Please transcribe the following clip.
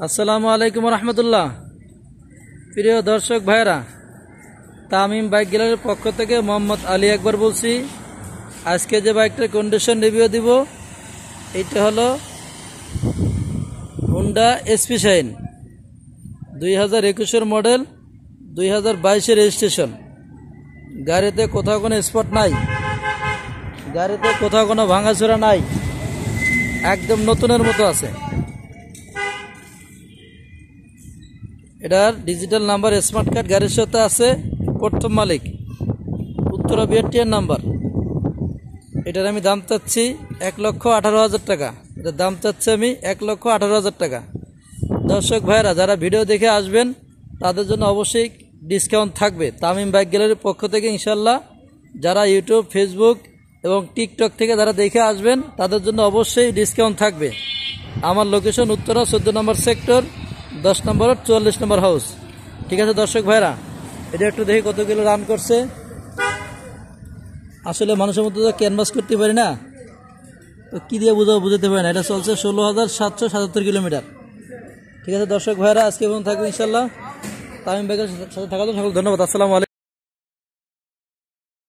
আসসালামু আলাইকুম রহমতুল্লাহ। প্রিয় দর্শক ভাইরা, তামিম বাইক গ্যালারির পক্ষ থেকে মোহাম্মদ আলী আকবর বলছি। আজকে যে বাইকটার কন্ডিশন রিভিউ দিব, এইটা হলো হুন্ডা এসপি শাইন 2021-এর মডেল, 2022-এর রেজিস্ট্রেশন। গাড়িতে কোথাও কোনো স্পট নাই, গাড়িতে কোথাও কোনো ভাঙাচোরা নাই, একদম নতুনের মতো আছে। এটার ডিজিটাল নাম্বার স্মার্ট কার্ড গাড়ির সাথে আছে। প্রথম মালিক উত্তরা বিআরটিআর নাম্বার। এটার আমি দাম চাচ্ছি 1,18,000 টাকা। এটার দাম চাচ্ছি আমি 1,18,000 টাকা। দর্শক ভাইরা, যারা ভিডিও দেখে আসবেন তাদের জন্য অবশ্যই ডিসকাউন্ট থাকবে তামিম বাইক গ্যালারির পক্ষ থেকে ইনশাল্লাহ। যারা ইউটিউব, ফেসবুক এবং টিকটক থেকে যারা দেখে আসবেন তাদের জন্য অবশ্যই ডিসকাউন্ট থাকবে। আমার লোকেশন উত্তরা 14 নম্বর সেক্টর, 10 নম্বর 44 নম্বর হাউস। ঠিক আছে দর্শক ভাইরা, এটা একটু দেখি কত কিলো রান করছে। আসলে মানুষের মধ্যে তো ক্যানভাস করতে পারি না, তো কী দিয়ে বুঝাতে পারি না। এটা চলছে 16,777 কিলোমিটার। ঠিক আছে দর্শক ভাইরা, আজকে এবং থাকবে ইনশাল্লাহ। তামিম বাইকের সাথে থাকার জন্য সকল ধন্যবাদ। আসসালামু আলাইকুম।